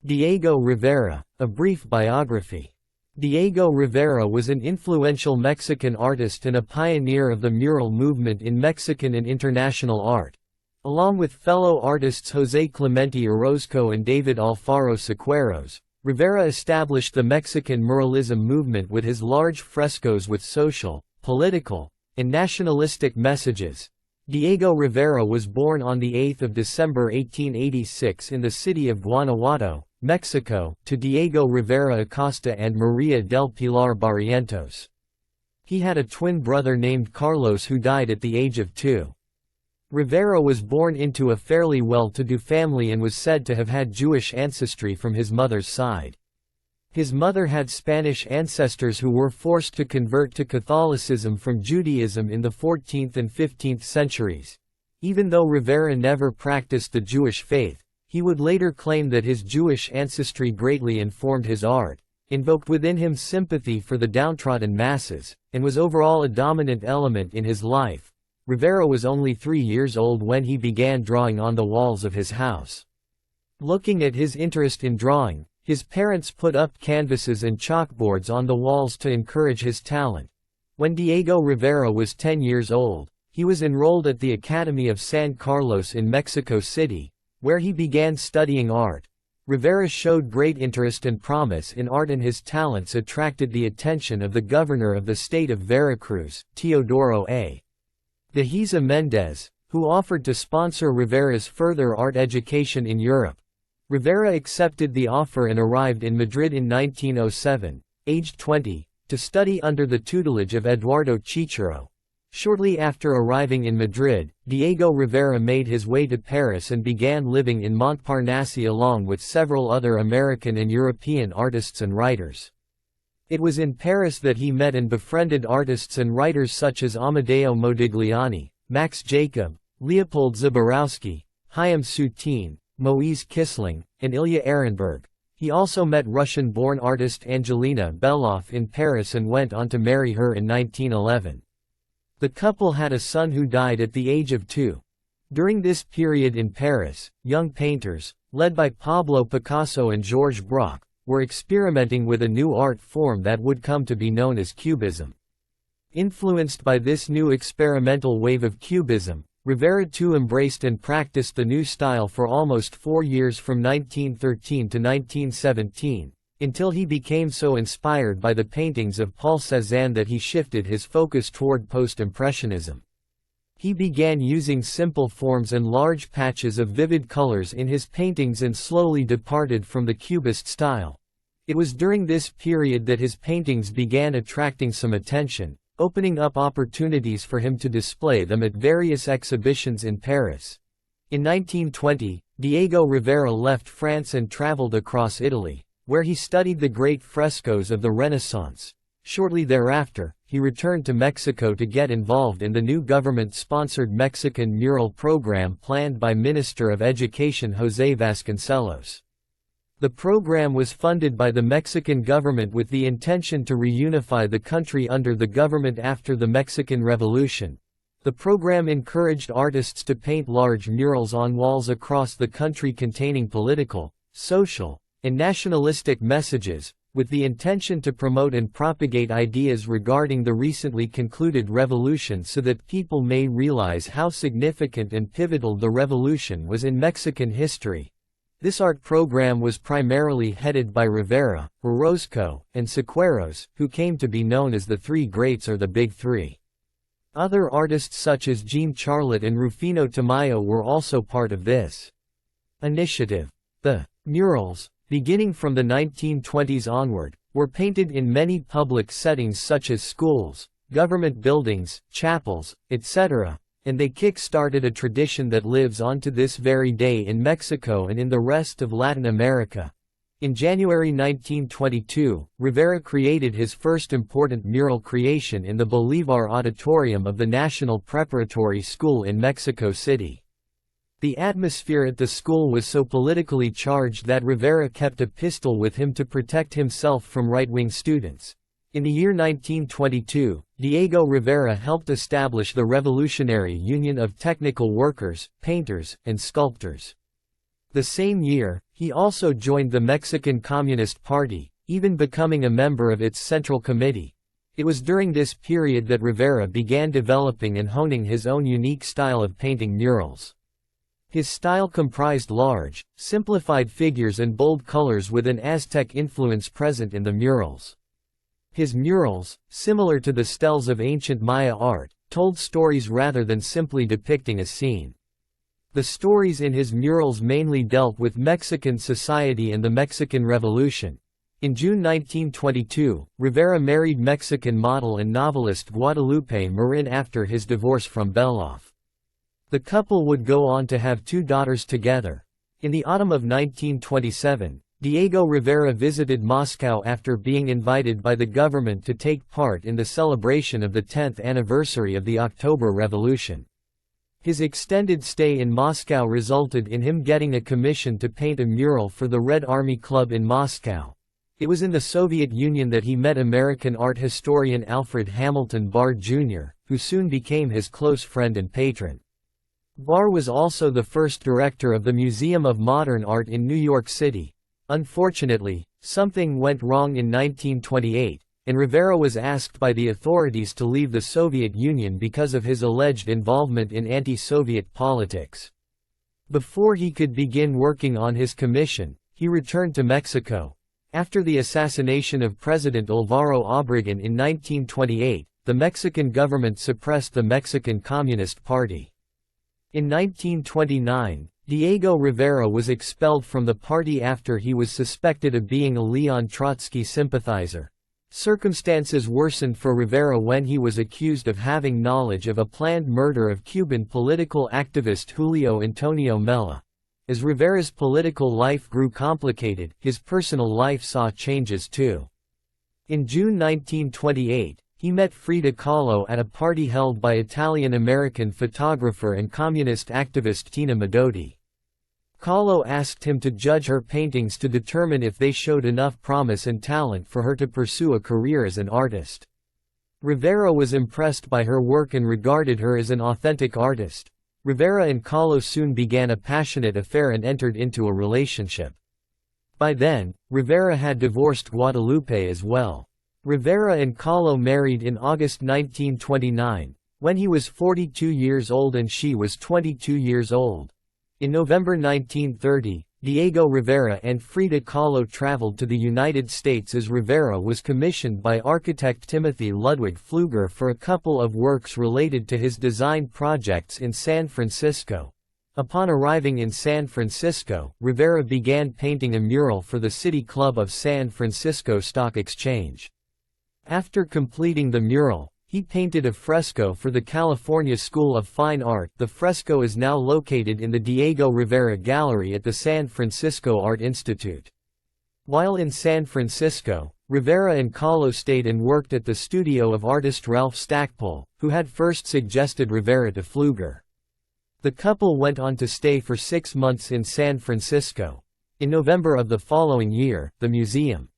Diego Rivera, a brief biography. Diego Rivera was an influential Mexican artist and a pioneer of the mural movement in Mexican and international art. Along with fellow artists José Clemente Orozco and David Alfaro Siqueiros, Rivera established the Mexican muralism movement with his large frescoes with social, political, and nationalistic messages. Diego Rivera was born on 8 December 1886 in the city of Guanajuato, Mexico, to Diego Rivera Acosta and Maria del Pilar Barrientos. He had a twin brother named Carlos who died at the age of 2. Rivera was born into a fairly well-to-do family and was said to have had Jewish ancestry from his mother's side. His mother had Spanish ancestors who were forced to convert to Catholicism from Judaism in the 14th and 15th centuries. Even though Rivera never practiced the Jewish faith, he would later claim that his Jewish ancestry greatly informed his art, invoked within him sympathy for the downtrodden masses, and was overall a dominant element in his life. Rivera was only 3 years old when he began drawing on the walls of his house. Looking at his interest in drawing, his parents put up canvases and chalkboards on the walls to encourage his talent. When Diego Rivera was 10 years old, he was enrolled at the Academy of San Carlos in Mexico City, where he began studying art. Rivera showed great interest and promise in art, and his talents attracted the attention of the governor of the state of Veracruz, Teodoro A. de Heza Mendez, who offered to sponsor Rivera's further art education in Europe. Rivera accepted the offer and arrived in Madrid in 1907, aged 20, to study under the tutelage of Eduardo Chichero. Shortly after arriving in Madrid, Diego Rivera made his way to Paris and began living in Montparnasse along with several other American and European artists and writers. It was in Paris that he met and befriended artists and writers such as Amadeo Modigliani, Max Jacob, Leopold Zborowski, Chaim Soutine, Moise Kissling, and Ilya Ehrenberg. He also met Russian-born artist Angelina Beloff in Paris and went on to marry her in 1911. The couple had a son who died at the age of 2. During this period in Paris, young painters, led by Pablo Picasso and Georges Braque, were experimenting with a new art form that would come to be known as Cubism. Influenced by this new experimental wave of Cubism, Rivera too embraced and practiced the new style for almost 4 years from 1913 to 1917, until he became so inspired by the paintings of Paul Cézanne that he shifted his focus toward post-impressionism. He began using simple forms and large patches of vivid colors in his paintings and slowly departed from the Cubist style. It was during this period that his paintings began attracting some attention, opening up opportunities for him to display them at various exhibitions in Paris. In 1920, Diego Rivera left France and traveled across Italy, where he studied the great frescoes of the Renaissance. Shortly thereafter, he returned to Mexico to get involved in the new government-sponsored Mexican mural program planned by Minister of Education José Vasconcelos. The program was funded by the Mexican government with the intention to reunify the country under the government after the Mexican Revolution. The program encouraged artists to paint large murals on walls across the country containing political, social, and nationalistic messages, with the intention to promote and propagate ideas regarding the recently concluded revolution so that people may realize how significant and pivotal the revolution was in Mexican history. This art program was primarily headed by Rivera, Orozco, and Siqueiros, who came to be known as the Three Greats or the Big Three. Other artists such as Jean Charlotte and Rufino Tamayo were also part of this initiative. The murals, beginning from the 1920s onward, were painted in many public settings such as schools, government buildings, chapels, etc., and they kick-started a tradition that lives on to this very day in Mexico and in the rest of Latin America. In January 1922, Rivera created his first important mural creation in the Bolívar Auditorium of the National Preparatory School in Mexico City. The atmosphere at the school was so politically charged that Rivera kept a pistol with him to protect himself from right-wing students. In the year 1922, Diego Rivera helped establish the Revolutionary Union of Technical Workers, Painters, and Sculptors. The same year, he also joined the Mexican Communist Party, even becoming a member of its Central Committee. It was during this period that Rivera began developing and honing his own unique style of painting murals. His style comprised large, simplified figures and bold colors with an Aztec influence present in the murals. His murals, similar to the steles of ancient Maya art, told stories rather than simply depicting a scene. The stories in his murals mainly dealt with Mexican society and the Mexican Revolution. In June 1922, Rivera married Mexican model and novelist Guadalupe Marin after his divorce from Beloff. The couple would go on to have 2 daughters together. In the autumn of 1927, Diego Rivera visited Moscow after being invited by the government to take part in the celebration of the 10th anniversary of the October Revolution. His extended stay in Moscow resulted in him getting a commission to paint a mural for the Red Army Club in Moscow. It was in the Soviet Union that he met American art historian Alfred Hamilton Barr Jr., who soon became his close friend and patron. Barr was also the first director of the Museum of Modern Art in New York City. Unfortunately, something went wrong in 1928, and Rivera was asked by the authorities to leave the Soviet Union because of his alleged involvement in anti-Soviet politics. Before he could begin working on his commission, he returned to Mexico. After the assassination of President Álvaro Obregón in 1928, the Mexican government suppressed the Mexican Communist Party. In 1929, Diego Rivera was expelled from the party after he was suspected of being a Leon Trotsky sympathizer. Circumstances worsened for Rivera when he was accused of having knowledge of a planned murder of Cuban political activist Julio Antonio Mella. As Rivera's political life grew complicated, his personal life saw changes too. In June 1928, he met Frida Kahlo at a party held by Italian-American photographer and communist activist Tina Modotti. Kahlo asked him to judge her paintings to determine if they showed enough promise and talent for her to pursue a career as an artist. Rivera was impressed by her work and regarded her as an authentic artist. Rivera and Kahlo soon began a passionate affair and entered into a relationship. By then, Rivera had divorced Guadalupe as well. Rivera and Kahlo married in August 1929, when he was 42 years old and she was 22 years old. In November 1930, Diego Rivera and Frida Kahlo traveled to the United States as Rivera was commissioned by architect Timothy Ludwig Pfluger for a couple of works related to his design projects in San Francisco. Upon arriving in San Francisco, Rivera began painting a mural for the City Club of San Francisco Stock Exchange. After completing the mural, he painted a fresco for the California School of Fine Art. The fresco is now located in the Diego Rivera Gallery at the San Francisco Art Institute. While in San Francisco, Rivera and Kahlo stayed and worked at the studio of artist Ralph Stackpole, who had first suggested Rivera to Pfluger. The couple went on to stay for 6 months in San Francisco. In November of the following year, the Museum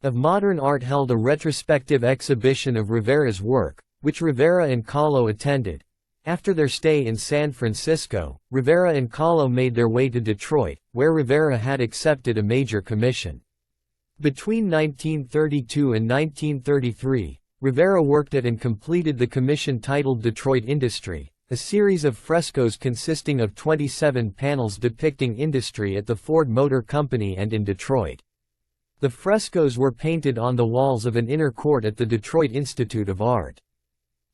of Modern Art held a retrospective exhibition of Rivera's work, which Rivera and Kahlo attended. After their stay in San Francisco, Rivera and Kahlo made their way to Detroit, where Rivera had accepted a major commission. Between 1932 and 1933, Rivera worked at and completed the commission titled Detroit Industry, a series of frescoes consisting of 27 panels depicting industry at the Ford Motor Company and in Detroit. The frescoes were painted on the walls of an inner court at the Detroit Institute of Art.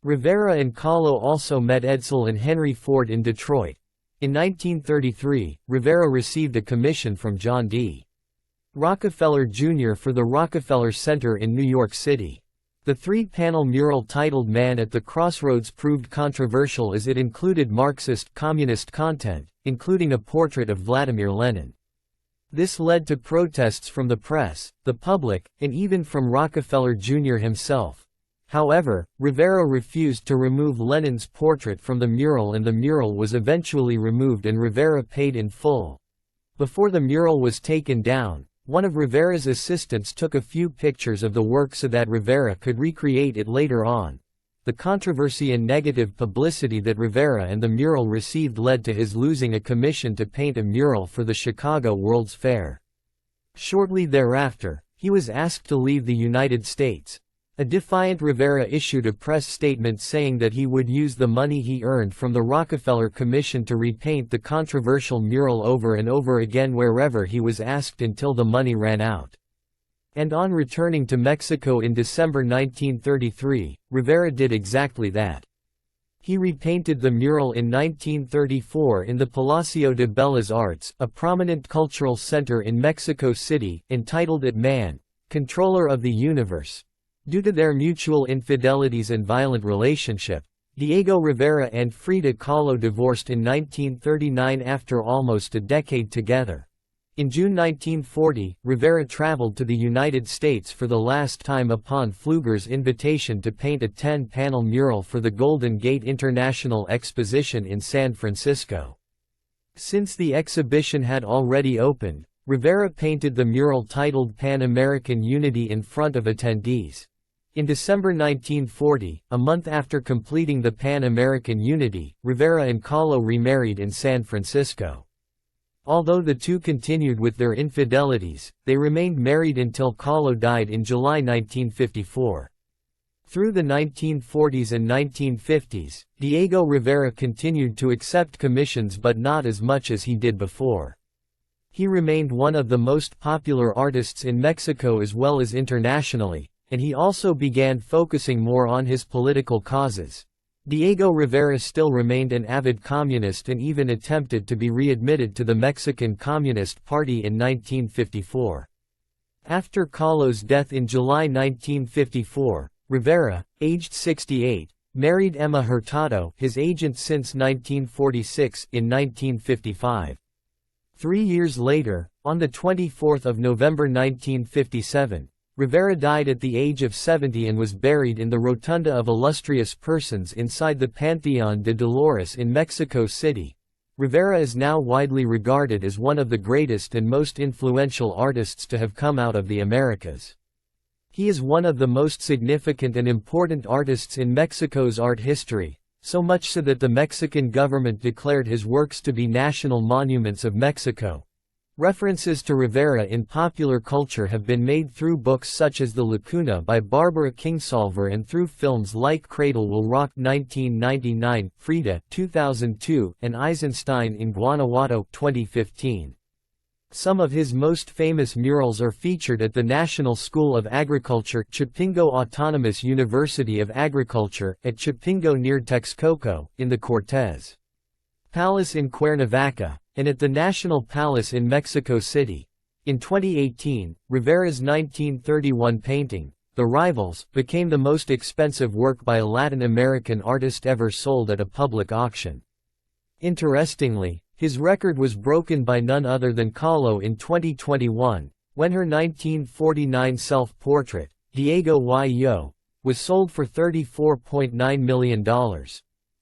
Rivera and Kahlo also met Edsel and Henry Ford in Detroit. In 1933, Rivera received a commission from John D. Rockefeller Jr. for the Rockefeller Center in New York City. The 3-panel mural titled Man at the Crossroads proved controversial as it included Marxist, communist content, including a portrait of Vladimir Lenin. This led to protests from the press, the public, and even from Rockefeller Jr. himself. However, Rivera refused to remove Lenin's portrait from the mural and the mural was eventually removed and Rivera paid in full. Before the mural was taken down, one of Rivera's assistants took a few pictures of the work so that Rivera could recreate it later on. The the controversy and negative publicity that Rivera and the mural received led to his losing a commission to paint a mural for the Chicago World's Fair. Shortly thereafter, he was asked to leave the United States. A defiant Rivera issued a press statement saying that he would use the money he earned from the Rockefeller Commission to repaint the controversial mural over and over again wherever he was asked until the money ran out. And on returning to Mexico in December 1933, Rivera did exactly that. He repainted the mural in 1934 in the Palacio de Bellas Artes, a prominent cultural center in Mexico City, entitled It Man, Controller of the Universe. Due to their mutual infidelities and violent relationship, Diego Rivera and Frida Kahlo divorced in 1939 after almost a decade together. In June 1940, Rivera traveled to the United States for the last time upon Pfluger's invitation to paint a 10-panel mural for the Golden Gate International Exposition in San Francisco. Since the exhibition had already opened, Rivera painted the mural titled Pan American Unity in front of attendees. In December 1940, a month after completing the Pan American Unity, Rivera and Kahlo remarried in San Francisco. Although the two continued with their infidelities, they remained married until Kahlo died in July 1954. Through the 1940s and 1950s, Diego Rivera continued to accept commissions but not as much as he did before. He remained one of the most popular artists in Mexico as well as internationally, and he also began focusing more on his political causes. Diego Rivera still remained an avid communist and even attempted to be readmitted to the Mexican Communist Party in 1954. After Kahlo's death in July 1954, Rivera, aged 68, married Emma Hurtado, his agent since 1946, in 1955. 3 years later, on the 24th of November 1957, Rivera died at the age of 70 and was buried in the Rotunda of Illustrious Persons inside the Pantheon de Dolores in Mexico City. Rivera is now widely regarded as one of the greatest and most influential artists to have come out of the Americas. He is one of the most significant and important artists in Mexico's art history, so much so that the Mexican government declared his works to be national monuments of Mexico. References to Rivera in popular culture have been made through books such as The Lacuna by Barbara Kingsolver and through films like Cradle Will Rock 1999, Frida 2002, and Eisenstein in Guanajuato 2015. Some of his most famous murals are featured at the National School of Agriculture, Chapingo Autonomous University of Agriculture, at Chapingo near Texcoco, in the Cortez Palace in Cuernavaca, and at the National Palace in Mexico City. In 2018, Rivera's 1931 painting, The Rivals, became the most expensive work by a Latin American artist ever sold at a public auction. Interestingly, his record was broken by none other than Kahlo in 2021, when her 1949 self-portrait, Diego y Yo, was sold for $34.9 million.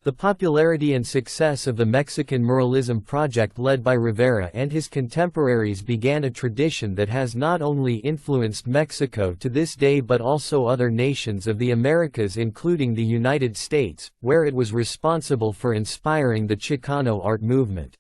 The popularity and success of the Mexican muralism project led by Rivera and his contemporaries began a tradition that has not only influenced Mexico to this day but also other nations of the Americas including the United States, where it was responsible for inspiring the Chicano art movement.